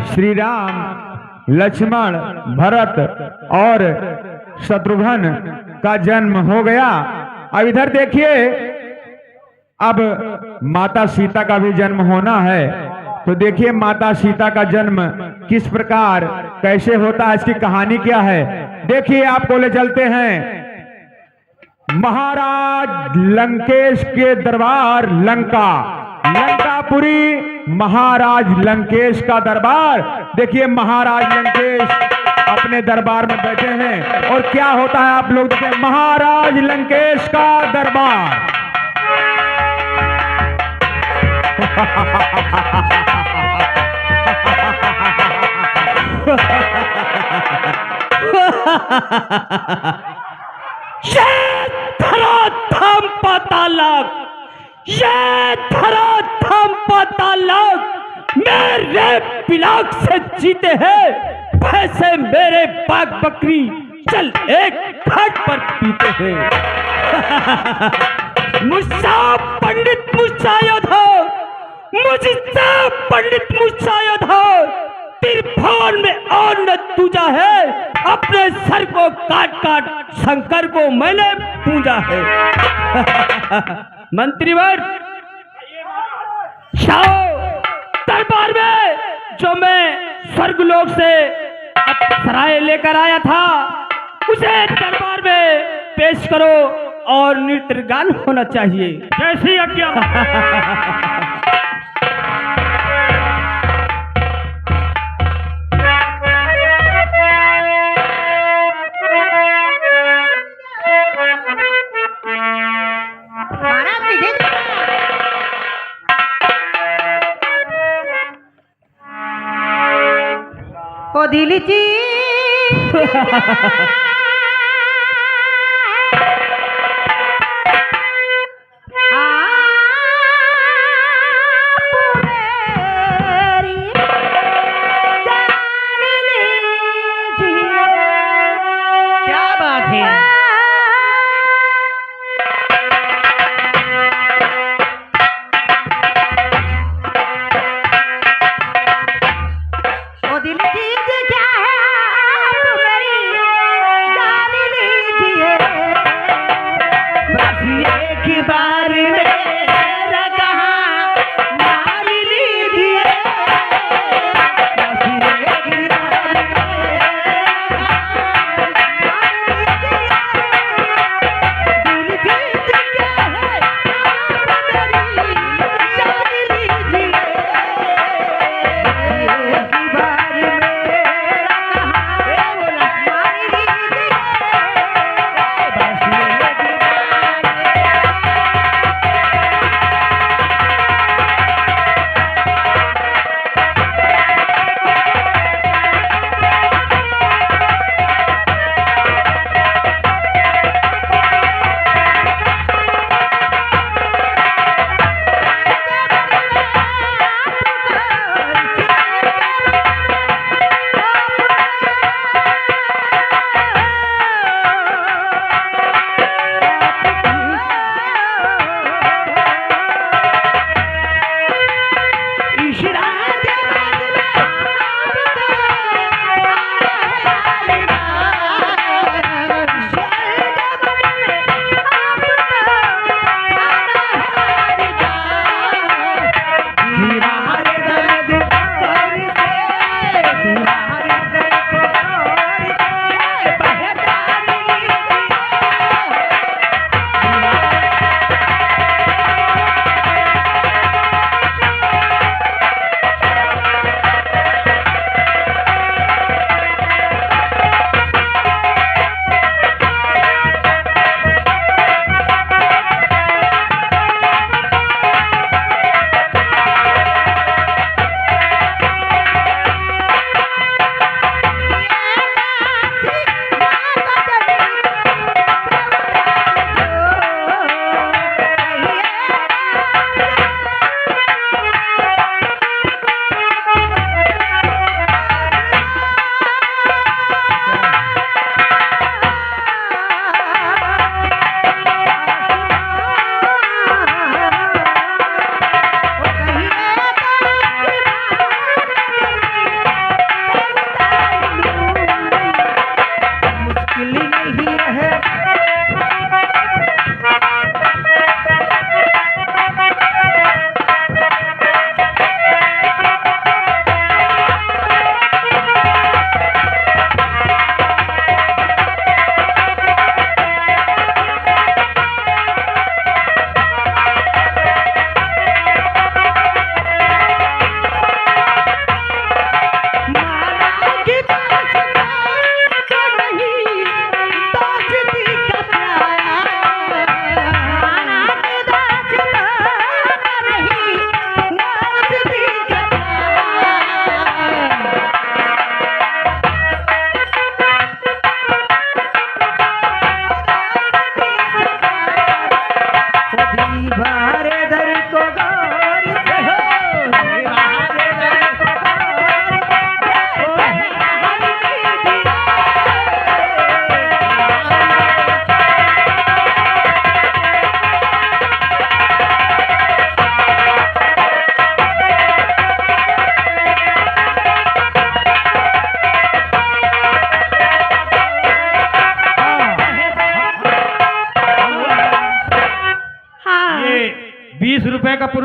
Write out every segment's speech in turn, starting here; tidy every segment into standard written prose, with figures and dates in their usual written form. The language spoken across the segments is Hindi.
श्री राम, लक्ष्मण, भरत और शत्रुघ्न का जन्म हो गया। अब इधर देखिए, अब माता सीता का भी जन्म होना है। तो देखिए माता सीता का जन्म किस प्रकार कैसे होता है, इसकी कहानी क्या है, देखिए आपको ले चलते हैं। महाराज लंकेश के दरबार लंका, लंकापुरी महाराज लंकेश का दरबार। देखिए महाराज लंकेश अपने दरबार में बैठे हैं और क्या होता है आप लोग देखिए, महाराज लंकेश का दरबार। धराधाम पातालक, ये धराधाम पातालक मेरे पिलाक से जीते हैं, वैसे मेरे बाग बकरी चल एक घाट पर पीते हैं। मुझसा पंडित मुझसा योद्धा, मुझसा पंडित मुझसा योद्धा, त्रिभुवन में और न दूजा है, अपने सर को काट काट शंकर को मैंने पूजा है। मंत्रीवर जाओ दरबार में, जो मैं स्वर्गलोक से सराय लेकर आया था उसे दरबार में पेश करो और नृत्य गान होना चाहिए। जैसी आज्ञा। ओ दिल जी क्या बात है? ओ दिल जी क्या है आप मेरी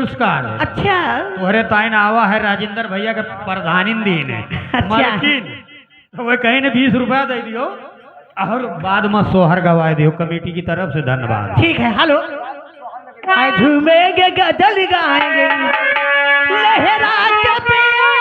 पुरस्कार अच्छा तोहरे ताइन आवा है राजेंद्र भैया के प्रधानी दिन है अच्छा। मालकिन तो वह कहीं ने 20 रुपया दे दियो और बाद में सोहर गवाए दियो कमेटी की तरफ से धन्यवाद। ठीक है हेलो आए झूमेंगे गजल गाएंगे लहरा के पिया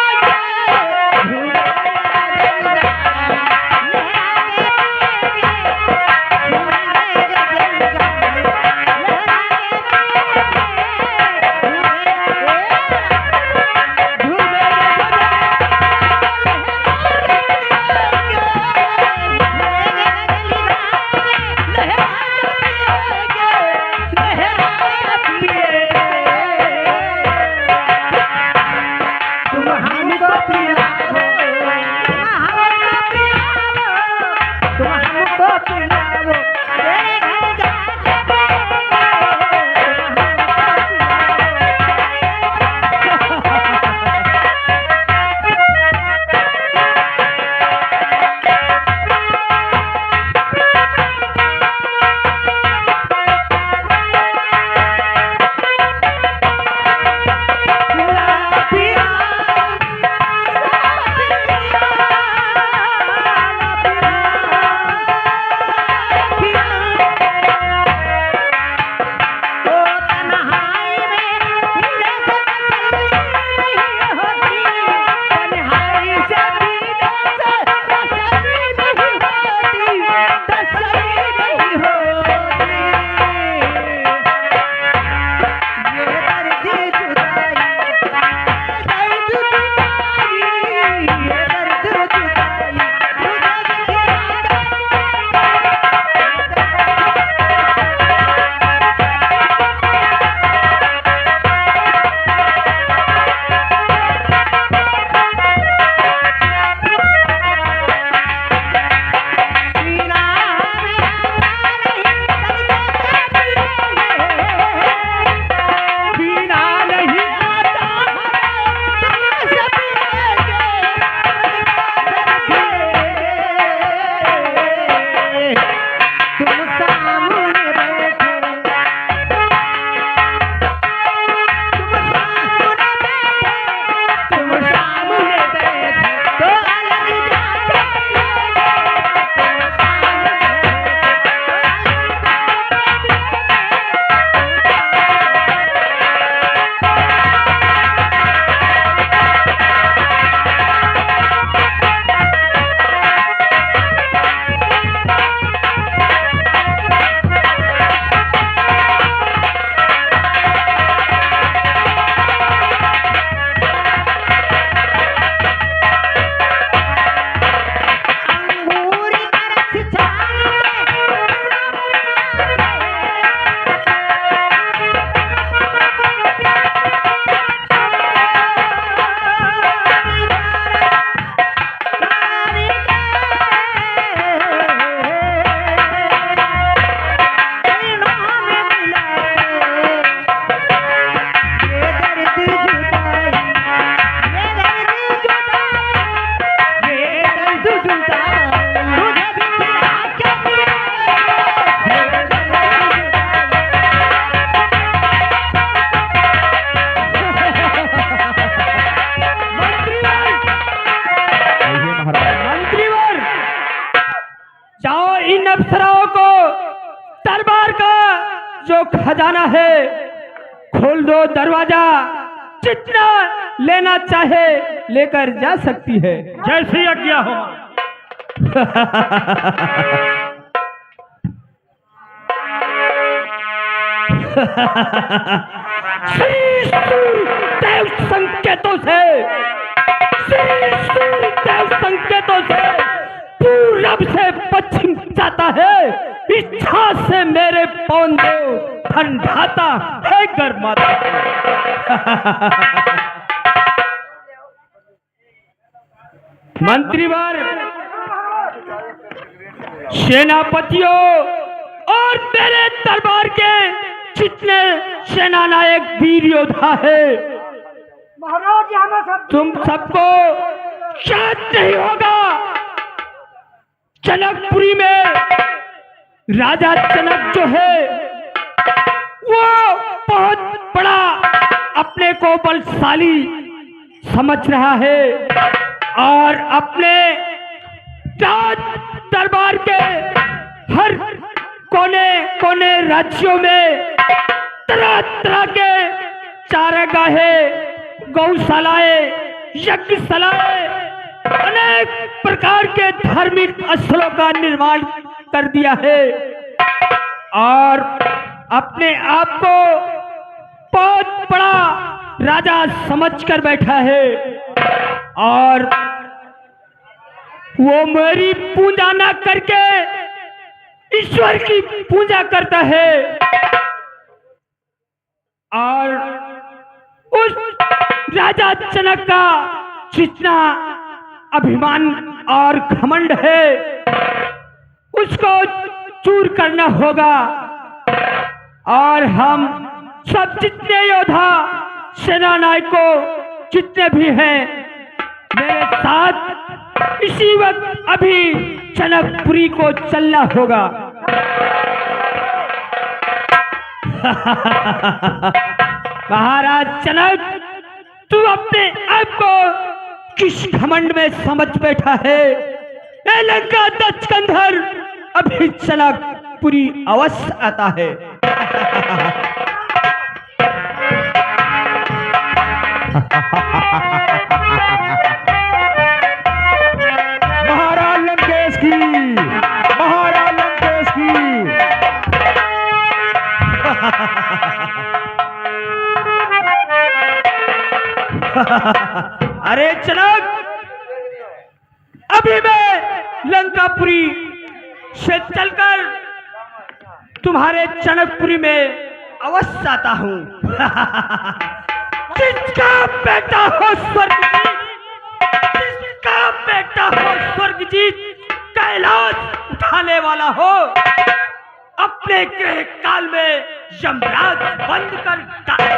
अप्सराओं को दरबार का जो खजाना है खोल दो दरवाजा, जितना लेना चाहे लेकर जा सकती है। जैसी आज्ञा हो। श्री देव संकेतों से, श्री देव संकेतों से पूरब से पश्चिम जाता है, इच्छा से मेरे पवन देव ठंडाता है गर्माता है। मंत्रीवर, सेनापतियों और मेरे दरबार के जितने सेना नायक वीर योद्धा है, तुम सबको शायद नहीं होगा, जनकपुरी में राजा जनक जो है वो बहुत बड़ा अपने को बलशाली समझ रहा है और अपने राज दरबार के हर कोने कोने राज्यों में तरह तरह के चारागाहें, गौशालाएं, यज्ञशालाएं, अनेक प्रकार के धार्मिक स्थलों का निर्माण कर दिया है और अपने आप को बहुत बड़ा राजा समझकर बैठा है और वो मेरी पूजा ना करके ईश्वर की पूजा करता है और उस राजा जनक का जितना अभिमान और घमंड है उसको चूर करना होगा और हम सब जितने योद्धा, सेना नायकों जितने भी हैं मेरे साथ इसी वक्त अभी जनकपुरी को चलना होगा। महाराज जनक, तू अपने आप को किस घमंड में समझ बैठा है? ए लंका दक्ष कंधर, अभी जनकपुरी अवश्य आता है। महाराज लंकेश की, महाराज लंकेश की। अरे जनक, अभी मैं लंकापुरी से चलकर तुम्हारे जनकपुरी में अवश्य आता हूँ। जिसका बेटा हो स्वर्गजीत, जिसका बेटा हो स्वर्गजीत, कैलाश उठाने वाला हो, अपने ग्रह काल में यमराज बंद कर डाले।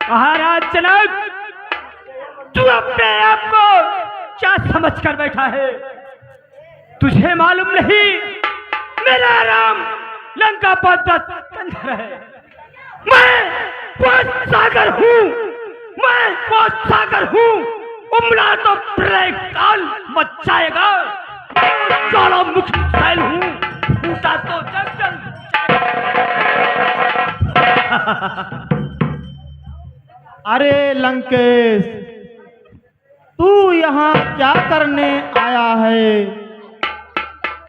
महाराज जनक, तू अपने आप को क्या समझ कर बैठा है? तुझे मालूम नहीं मेरा राम लंका पर कंधर है। मैं वो सागर हूँ, मैं वो सागर हूँ, उमड़ा तो प्रलय काल मच जाएगा। ज्वालामुखी शैल हूँ, फूटा तो जंगल। अरे लंकेश, तू यहाँ क्या करने आया है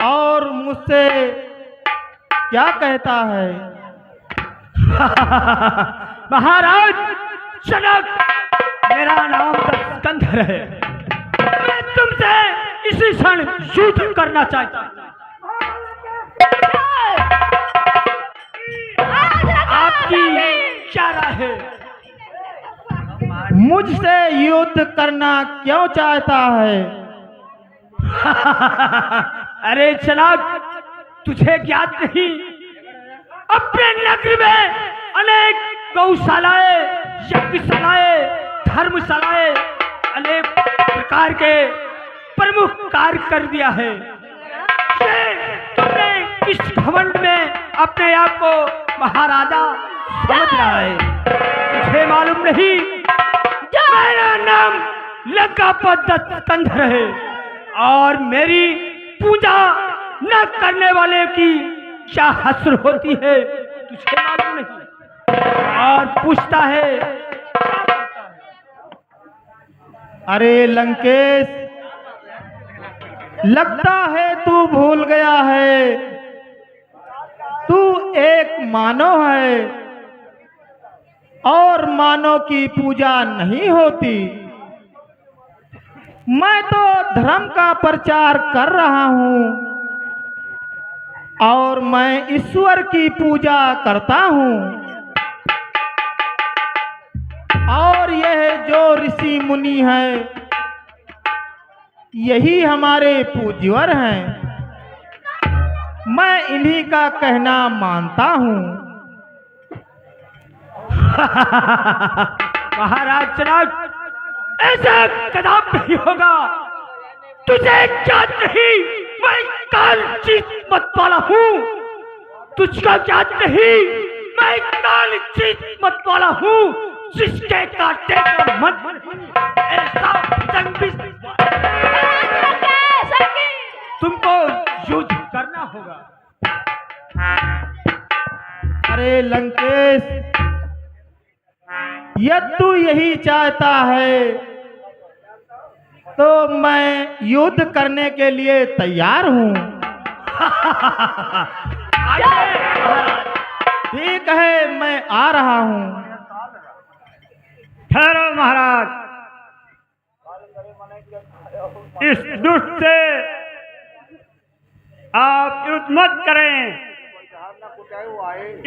और मुझसे क्या कहता है? महाराज जनक, मेरा नाम कंधर है। मैं तुमसे इसी क्षण युद्ध करना चाहता हूँ। आपकी क्या राय है? मुझसे युद्ध करना क्यों चाहता है? अरे जनाब, तुझे ज्ञात नहीं, अपने नगर में अनेक गौशालाएं, यज्ञशालाएं, धर्मशालाएं अनेक प्रकार के प्रमुख कार्य कर दिया है। तुमने इस घमंड में अपने आप को महाराजा समझ रहा है। तुझे मालूम नहीं मेरा नाम लंकापत कंधर है और मेरी पूजा न करने वाले की क्या हस्र होती है तुझे मालूम नहीं। और पूछता है अरे लंकेश, लगता है तू भूल गया है, तू एक मानव है और मानव की पूजा नहीं होती। मैं तो धर्म का प्रचार कर रहा हूँ और मैं ईश्वर की पूजा करता हूँ। और यह जो ऋषि मुनि है यही हमारे पूज्यवर हैं। मैं इन्हीं का कहना मानता हूँ। महाराज जनाब, ऐसा कदाप नहीं होगा। तुझे क्या नहीं, मैं काल चीत मत वाला हूँ। तुझका क्या नहीं, मैं काल चीत मत वाला हूँ। जिसके काटे का मन ऐसा जंग तुमको युद्ध करना होगा। अरे लंकेश, यदि तू यही चाहता है तो मैं युद्ध करने के लिए तैयार हूँ। ठीक है, मैं आ रहा हूँ। ठहरो महाराज, इस दुष्ट से आप युद्ध मत करें।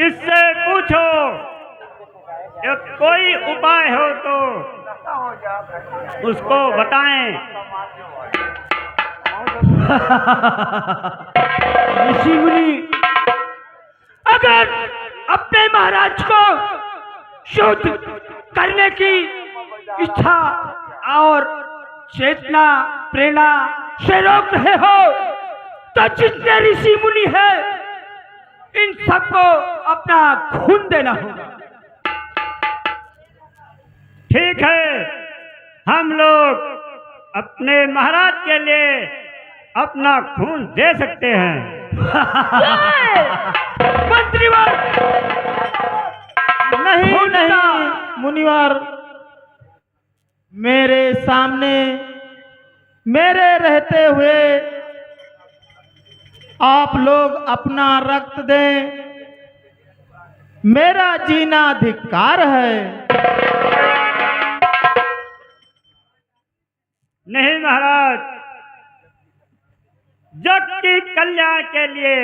इससे पूछो, यदि कोई उपाय हो तो उसको बताएं। ऋषि मुनि अगर अपने महाराज को शुद्ध करने की इच्छा और चेतना प्रेरणा से रोक रहे हो तो जितने ऋषि मुनि हैं इन सबको अपना खून देना होगा। ठीक है, हम लोग अपने महाराज के लिए अपना खून दे सकते हैं। मंत्रीवर नहीं नहीं मुनिवर, मेरे सामने मेरे रहते हुए आप लोग अपना रक्त दें, मेरा जीना धिक्कार है। नहीं महाराज, जग की कल्याण के लिए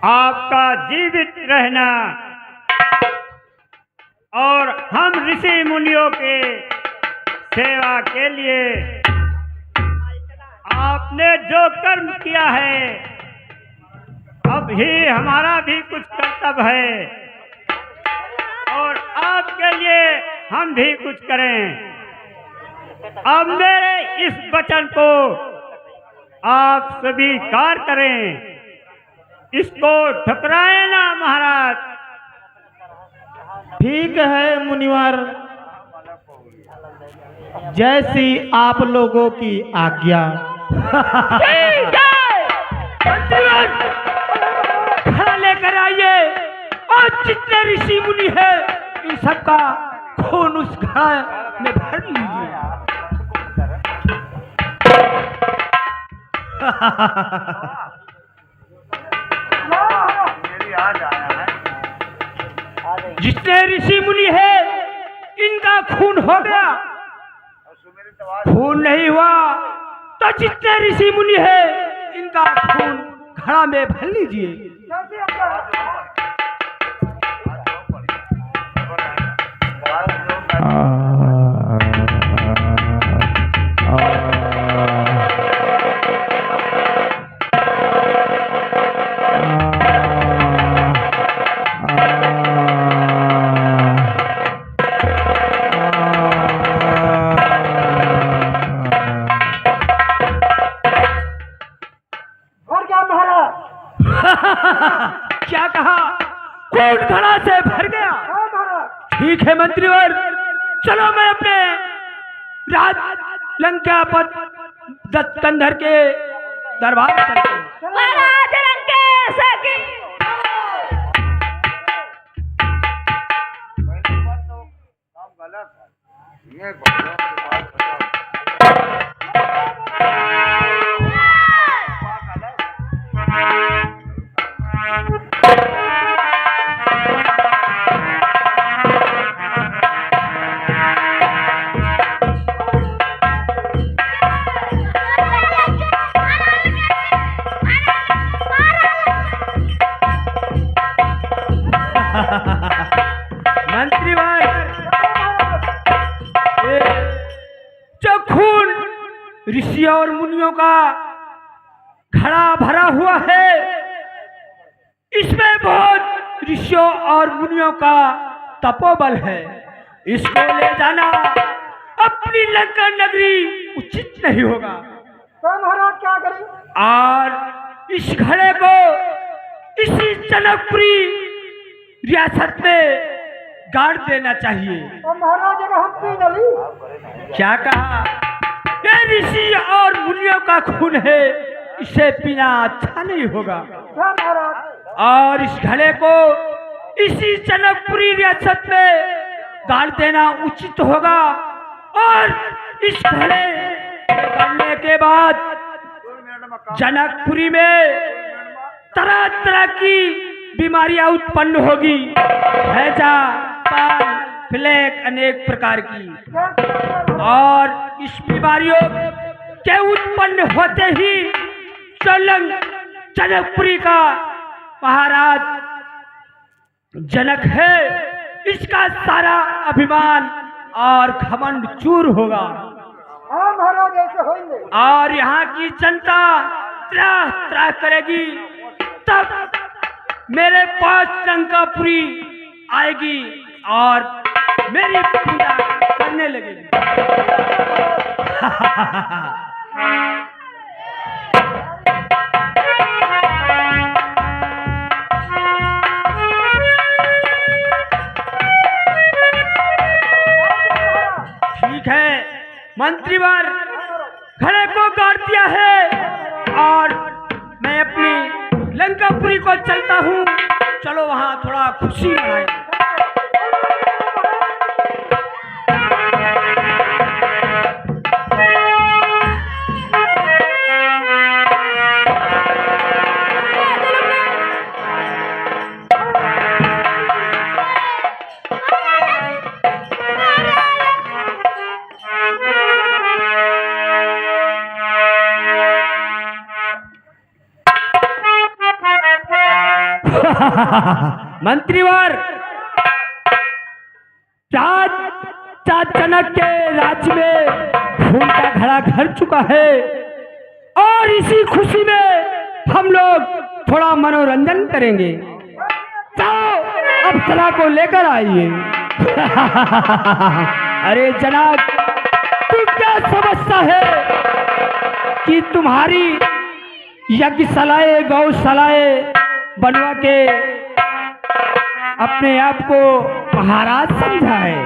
आपका जीवित रहना और हम ऋषि मुनियों के सेवा के लिए आपने जो कर्म किया है, अब ही हमारा भी कुछ कर्तव्य है और आपके लिए हम भी कुछ करें। अब मेरे इस वचन को आप स्वीकार करें, इसको ठुकराए ना महाराज। ठीक है मुनिवर, जैसी आप लोगों की आज्ञा। खाना लेकर आइए और जितने ऋषि मुनि है इन सबका खून उस घड़ा में भर लीजिए। जितने ऋषि मुनि है इनका खून हो गया, खून नहीं हुआ तो जितने ऋषि मुनि है इनका खून घड़ा में भर लीजिए। खून घड़ा से भर गया। ठीक है मंत्रीवर, चलो मैं अपने राज लंकापत दत्त कंधर के दरबार चलते हैं। महाराज लंकेश की मंत्रीवर, जो खून ऋषि और मुनियों का घड़ा भरा हुआ है, इसमें बहुत ऋषियों और मुनियों का तपोबल है। इसको ले जाना अपनी लंका नगरी उचित नहीं होगा। तो महाराज क्या करें? और इस घड़े को इसी जनकपुरी रियासत में गाड़ देना चाहिए। तो महाराज अगर हम पी नली क्या कहा? ये ऋषि और मुनियों का खून है, इसे पीना अच्छा नहीं होगा। क्या महाराज? और इस घड़े को इसी जनकपुरी रियासत में गाड़ देना उचित होगा। और इस घड़े करने के बाद जनकपुरी में तरह तरह की बीमारियां उत्पन्न होगी, हैजा, पाल, प्लेग, अनेक प्रकार की। और इस बीमारियों के उत्पन्न होते ही स्वयं जनकपुरी का महाराज जनक है, इसका सारा अभिमान और घमंड चूर होगा। हाँ महाराज ऐसे होंगे। और यहाँ की जनता त्राह त्राह करेगी, तब मेरे पास लंकापुरी आएगी और मेरी पूजा करने लगेगी। ठीक है मंत्रीवर, घड़े को गाड़ दिया है और मैं अपनी लंकापुरी को चलता हूँ। चलो वहाँ थोड़ा खुशी मनाएं। मंत्रीवर, जनक के राज्य में खून का घड़ा भर चुका है और इसी खुशी में हम लोग थोड़ा मनोरंजन करेंगे। जाओ अप्सरा को लेकर आइए। अरे जनाब, तू क्या समझता है कि तुम्हारी यज्ञशालाएं, गौशालाएं बनवा के अपने आप को महाराज समझा है?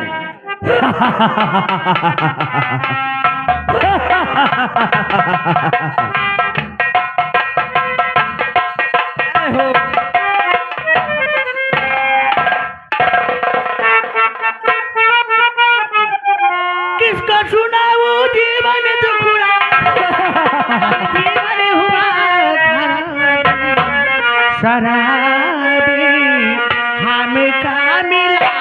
किसका सुनाऊं जीवन दुखड़ा, जीवन हुआ शराबी हम का मिला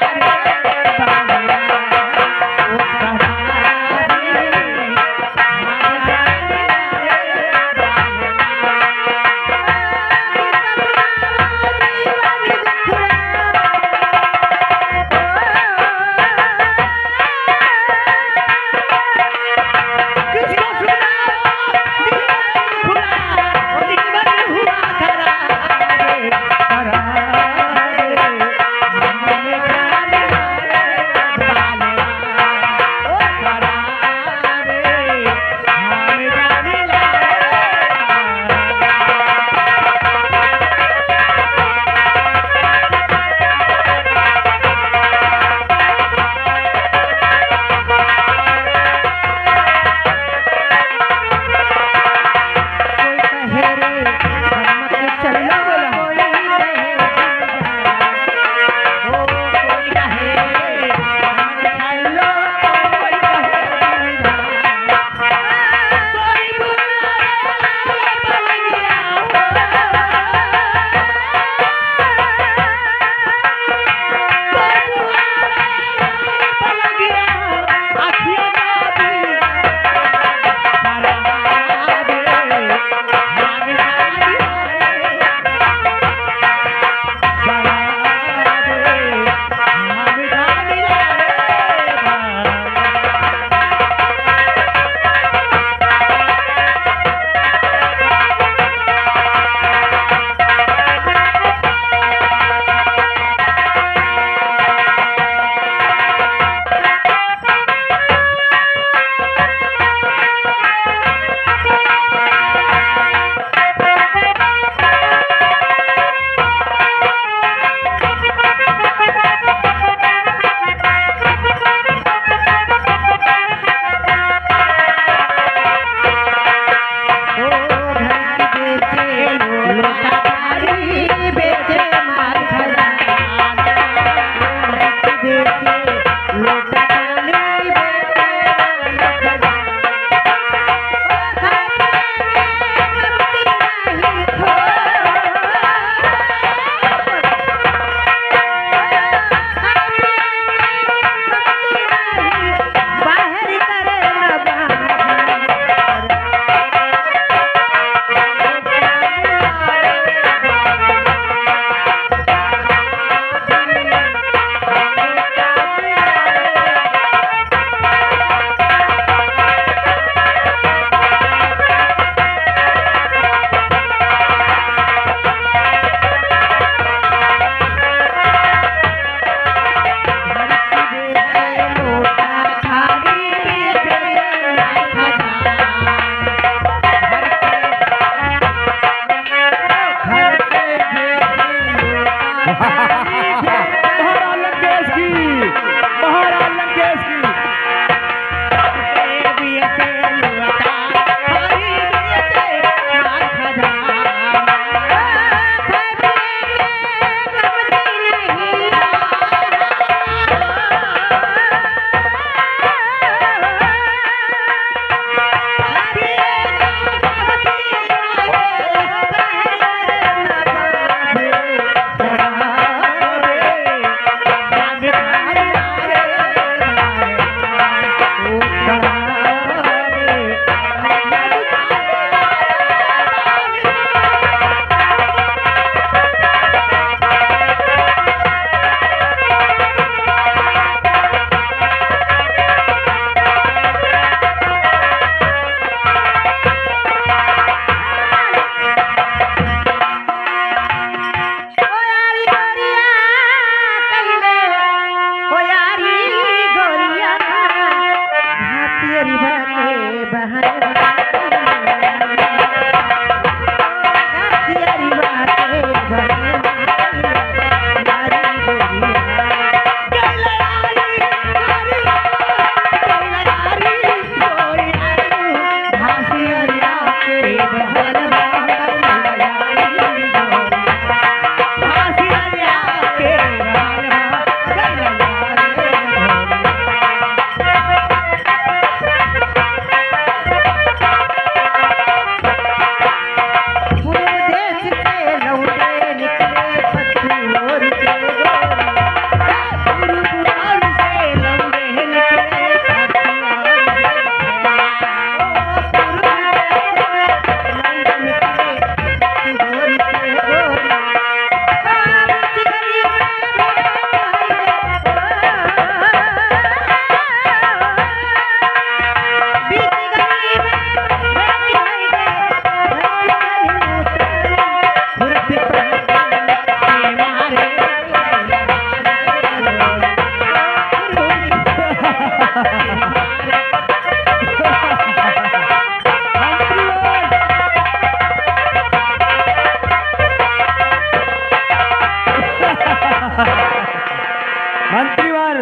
मंत्रीवर,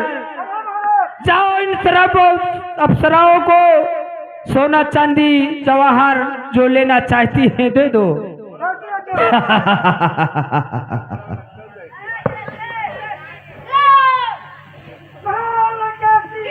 जाओ इन शराब अप्सराओं को सोना चांदी जवाहर जो लेना चाहती है दे दो। महाराज कैसी